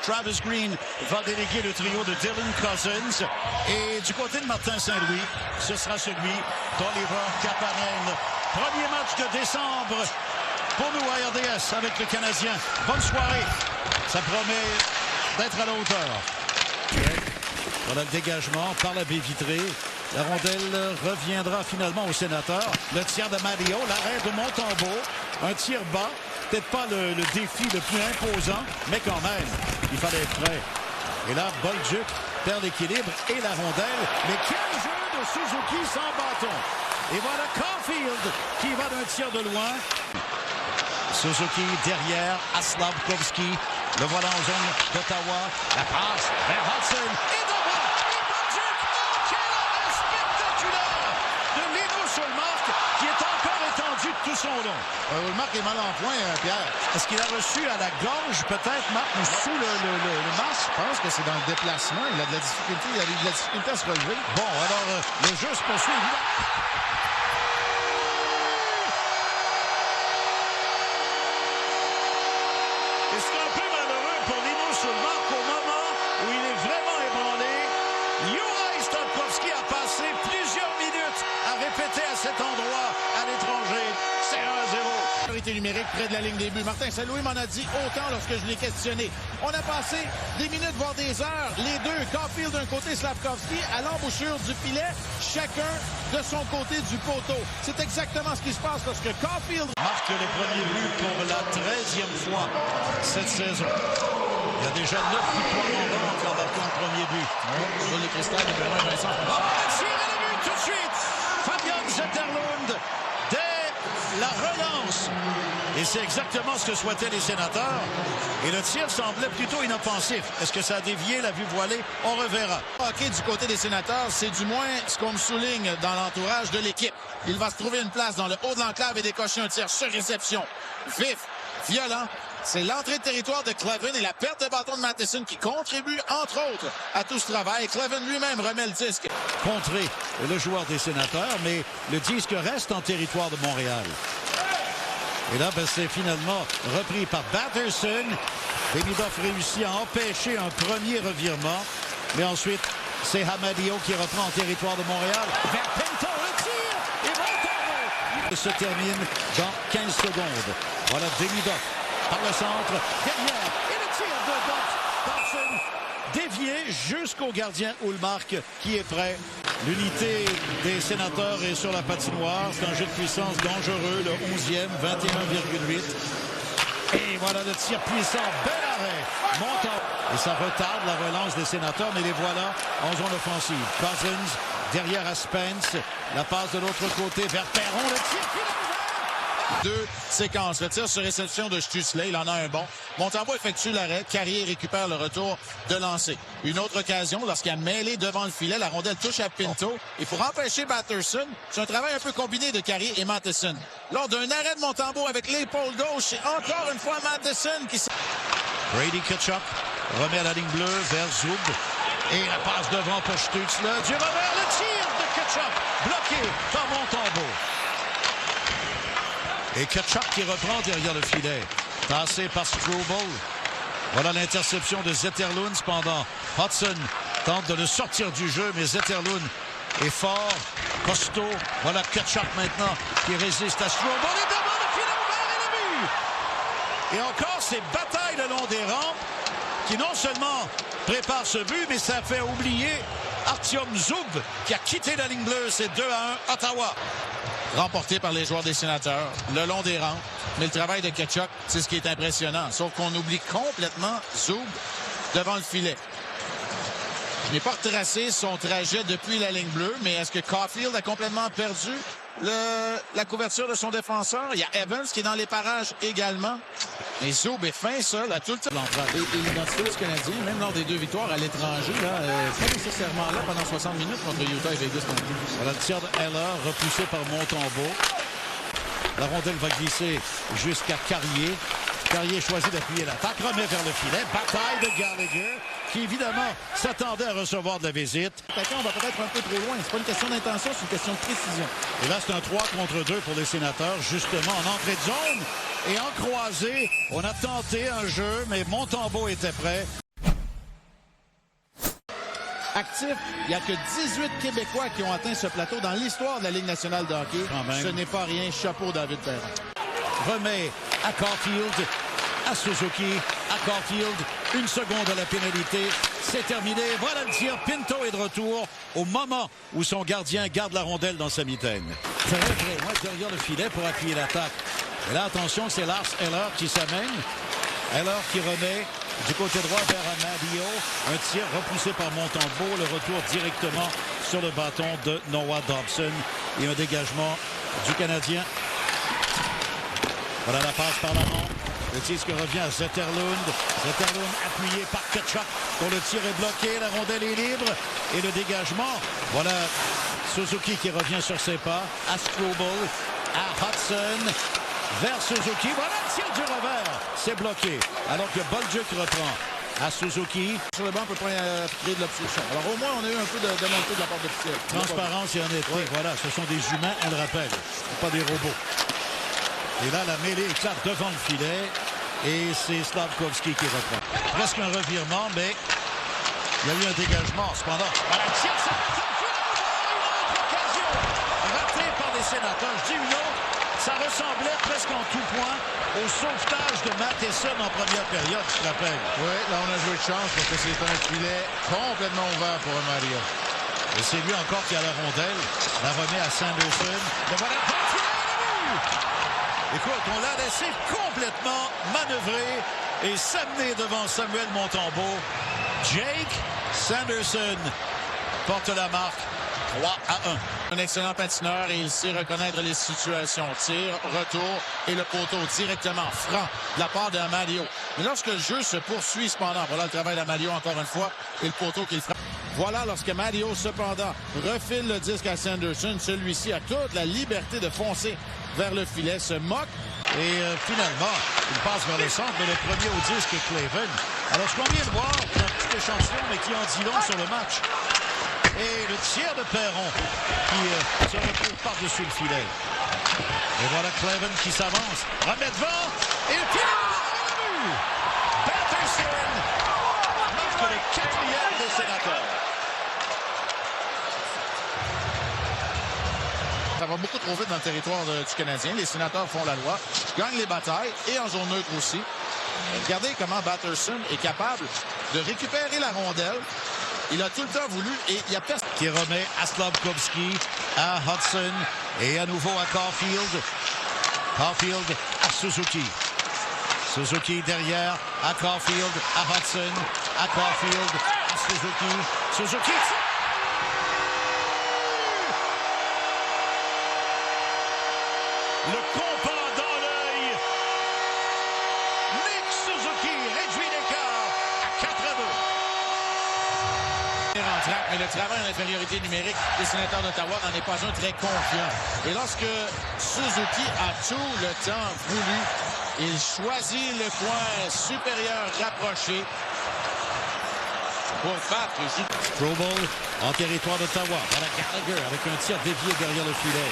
Travis Green va déléguer le trio de Dylan Cousins. Et du côté de Martin Saint-Louis, ce sera celui d'Oliver Kapanen. Premier match de décembre pour nous à RDS avec le Canadien. Bonne soirée. Ça promet d'être à la hauteur. Voilà le dégagement par la baie vitrée. La rondelle reviendra finalement au sénateur. Le tir de Mario, l'arrêt de Montembeault. Un tir bas. Peut-être pas le défi le plus imposant, mais quand même, il fallait être prêt. Et là, Bolduc perd l'équilibre et la rondelle. Mais quel jeu de Suzuki sans bâton. Et voilà Caulfield qui va d'un tir de loin. Suzuki derrière à Slafkovsky. Le voilà en zone d'Ottawa. La passe vers Hudson. Et devant. Et Bolduc. Oh, quel arrêt spectaculaire de Lino Ullmark qui est encore étendu de tout son long. Ullmark est mal en point, Pierre. Est-ce qu'il a reçu à la gorge, peut-être, Marc, ou sous le masque? Je pense que c'est dans le déplacement. Il a de la difficulté. Il a eu de la difficulté à se relever. Bon, alors, le jeu se poursuit. Et c'est un peu malheureux pour Lino Ullmark au moment où il est vraiment ébranlé. Juraj Slafkovsky a passé plusieurs minutes à répéter à cet endroit à l'étranger. C'est 1-0. Priorité numérique près de la ligne des buts. Martin Saint-Louis m'en a dit autant lorsque je l'ai questionné. On a passé des minutes, voire des heures. Les deux, Caulfield d'un côté, Slafkovsky à l'embouchure du filet, chacun de son côté du poteau. C'est exactement ce qui se passe lorsque Caulfield marque les premiers buts pour la 13e fois cette saison. Il y a déjà 9 victoires en vente en marquant le premier but. Sur les cristal, numéro 1, Vincent. Tirez le but tout de suite. Fabian Zetterlund dès la relance. Et c'est exactement ce que souhaitaient les sénateurs. Et le tir semblait plutôt inoffensif. Est-ce que ça a dévié la vue voilée? On reverra. Hockey du côté des sénateurs, c'est du moins ce qu'on me souligne dans l'entourage de l'équipe. Il va se trouver une place dans le haut de l'enclave et décocher un tir sur réception. Vif, violent. C'est l'entrée de territoire de Cleven et la perte de bâton de Matheson qui contribue, entre autres, à tout ce travail. Cleven lui-même remet le disque. Contré le joueur des sénateurs, mais le disque reste en territoire de Montréal. Et là, c'est finalement repris par Batterson. Demidov réussit à empêcher un premier revirement. Mais ensuite, c'est Hamadio qui reprend en territoire de Montréal. Vers Pinto, le tir! Et Montembeault se termine dans 15 secondes. Voilà Demidov par le centre, derrière. Et le tir de Dobson. Dévié jusqu'au gardien Ullmark qui est prêt. L'unité des sénateurs est sur la patinoire. C'est un jeu de puissance dangereux, le 11e, 21,8. Et voilà le tir puissant, bel arrêt. Montembeault. Et ça retarde la relance des sénateurs, mais les voilà en zone offensive. Cousins derrière à Spence. La passe de l'autre côté vers Perron. Le tir final. Deux séquences. Le tir sur réception de Stutzle, il en a un bon. Montembeault effectue l'arrêt. Carrier récupère le retour de lancer. Une autre occasion, lorsqu'il a mêlé devant le filet, la rondelle touche à Pinto. Et pour empêcher Batterson, c'est un travail un peu combiné de Carrier et Matheson. Lors d'un arrêt de Montembeault avec l'épaule gauche, et encore une fois Matheson qui... Brady Tkachuk remet à la ligne bleue vers Zub. Et la passe devant pour Stutzle. Du revers, le tir de Tkachuk bloqué par Montembeault. Et Tkachuk qui reprend derrière le filet. Passé par Struble. Voilà l'interception de Zetterlund. Cependant, Hudson tente de le sortir du jeu, mais Zetterlund est fort, costaud. Voilà Tkachuk maintenant qui résiste à Struble. On est devant le filet ouvert et le but! Et encore ces batailles le long des rampes qui non seulement préparent ce but, mais ça fait oublier Artyom Zub qui a quitté la ligne bleue. C'est 2-1 Ottawa. Remporté par les joueurs des sénateurs, le long des rampes. Mais le travail de Tkachuk, c'est ce qui est impressionnant. Sauf qu'on oublie complètement Zub devant le filet. Je n'ai pas retracé son trajet depuis la ligne bleue, mais est-ce que Caulfield a complètement perdu la couverture de son défenseur? Il y a Evans qui est dans les parages également. Et Zub est fin seul à tout le temps. Et l'identité du Canadien, même lors des deux victoires à l'étranger, pas nécessairement là pendant 60 minutes contre Utah et Vegas. Voilà le tir de Heller repoussé par Montembeault. La rondelle va glisser jusqu'à Carrier. Carrier choisit d'appuyer l'attaque, remet vers le filet. Bataille de Gallagher, qui évidemment s'attendait à recevoir de la visite. On va peut-être un peu trop loin. C'est pas une question d'intention, c'est une question de précision. Et là, c'est un 3 contre 2 pour les sénateurs, justement en entrée de zone. Et en croisée, on a tenté un jeu, mais Montembeault était prêt. actif. Il n'y a que 18 Québécois qui ont atteint ce plateau dans l'histoire de la Ligue nationale de hockey. Ce n'est pas rien. Chapeau, David Perron. Remet à Caulfield, à Suzuki, à Caulfield. 1 seconde à la pénalité. C'est terminé. Voilà le tir. Pinto est de retour au moment où son gardien garde la rondelle dans sa mitaine. Très loin derrière le filet pour appuyer l'attaque. Et là, attention, c'est Lars Eller qui s'amène. Eller qui remet du côté droit vers Amadio. Un tir repoussé par Montembeault. Le retour directement sur le bâton de Noah Dobson. Et un dégagement du Canadien. Voilà la passe par l'avant. Le tir qui revient à Zetterlund. Zetterlund appuyé par Tkachuk. Dont le tir est bloqué. La rondelle est libre. Et le dégagement. Voilà Suzuki qui revient sur ses pas. À Struble. À Hudson. Vers Suzuki. Voilà le tir du revers. C'est bloqué. Alors que Bolduc reprend. À Suzuki. Sur le banc, on peut pas créer de l'obstruction. Alors au moins, on a eu un peu de montée de la part de Pittsburgh. Transparence et honnêteté. Oui. Voilà, ce sont des humains, on le rappelle. Pas des robots. Et là, la mêlée éclate devant le filet. Et c'est Slafkovsky qui reprend. Presque un revirement, mais il y a eu un dégagement. Cependant, voilà, tire, ça va être une autre occasion. Ratée par les Sénateurs. Je dis une autre. Ça ressemblait presque en tout point au sauvetage de Matheson en première période, je te rappelle. Oui, là, on a joué de chance parce que c'est un filet complètement ouvert pour Mario. Et c'est lui encore qui a la rondelle. La remet à Sanderson. Le voilà le but! Écoute, on l'a laissé complètement manœuvrer et s'amener devant Samuel Montembeault. Jake Sanderson porte la marque 3-1. Un excellent patineur et il sait reconnaître les situations. Tir, retour et le poteau directement franc de la part d'Amadio. Mais lorsque le jeu se poursuit cependant, voilà le travail d'Amadio encore une fois et le poteau qu'il frappe. Voilà lorsque Mario cependant refile le disque à Sanderson. Celui-ci a toute la liberté de foncer vers le filet, se moque. Et finalement, il passe vers le centre, mais le premier au disque est Cleven. Alors ce qu'on vient de voir, c'est un petit échantillon, mais qui en dit long sur le match. Et le tir de Perron qui se retrouve par-dessus le filet. Et voilà Cleven qui s'avance, remet devant, et le tir de but! Patterson marque le 4e des Sénateurs. Ça va beaucoup trop vite dans le territoire du Canadien. Les Sénateurs font la loi, gagnent les batailles et en zone neutre aussi. Regardez comment Patterson est capable de récupérer la rondelle. Il a tout le temps voulu et il y a personne. Qui remet à Slafkovsky, à Hudson et à nouveau à Caulfield. Caulfield à Suzuki. Suzuki derrière à Caulfield, à Hudson, à Caulfield, à Suzuki. Suzuki. Le compas dans l'œil. Nick Suzuki réduit l'écart à 4-2. Mais le travail en infériorité numérique des Sénateurs d'Ottawa n'en est pas un très confiant. Et lorsque Suzuki a tout le temps voulu, il choisit le coin supérieur rapproché pour battre. Struble en territoire d'Ottawa. Voilà Gallagher avec un tir dévié derrière le filet.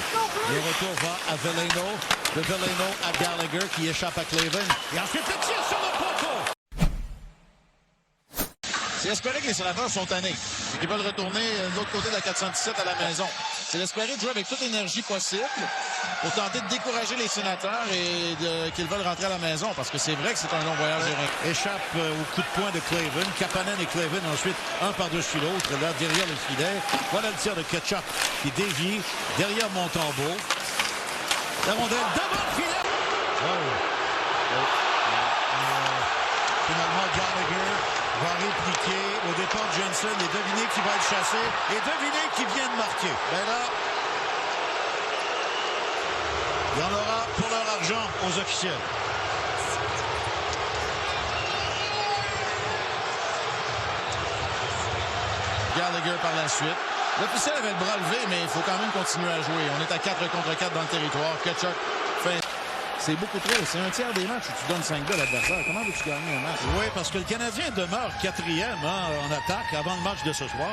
Le retour va à Veleno. De Veleno à Gallagher qui échappe à Cleven. Et ensuite le tir sur le poteau. C'est espérer que les Sénateurs sont tannés et qu'ils veulent retourner de l'autre côté de la 417 à la maison. C'est d'espérer de jouer avec toute l'énergie possible pour tenter de décourager les Sénateurs et qu'ils veulent rentrer à la maison parce que c'est vrai que c'est un long voyage de ring. Échappe au coup de poing de Cleven. Kapanen et Cleven ensuite un par-dessus l'autre là derrière le filet. Voilà le tir de Tkachuk qui dévie derrière Montembeault. La rondelle devant le filet. Finalement Gallagher va répliquer au départ de Jensen et devinez qui va être chassé et devinez qui vient de marquer. Ben là, il y en aura pour leur argent aux officiels. Gallagher par la suite. L'officiel avait le bras levé, mais il faut quand même continuer à jouer. On est à 4 contre 4 dans le territoire. Tkachuk fait... C'est beaucoup trop. C'est un tiers des matchs où tu donnes 5 goals à l'adversaire. Comment veux-tu gagner un match? Oui, parce que le Canadien demeure 4e en attaque avant le match de ce soir.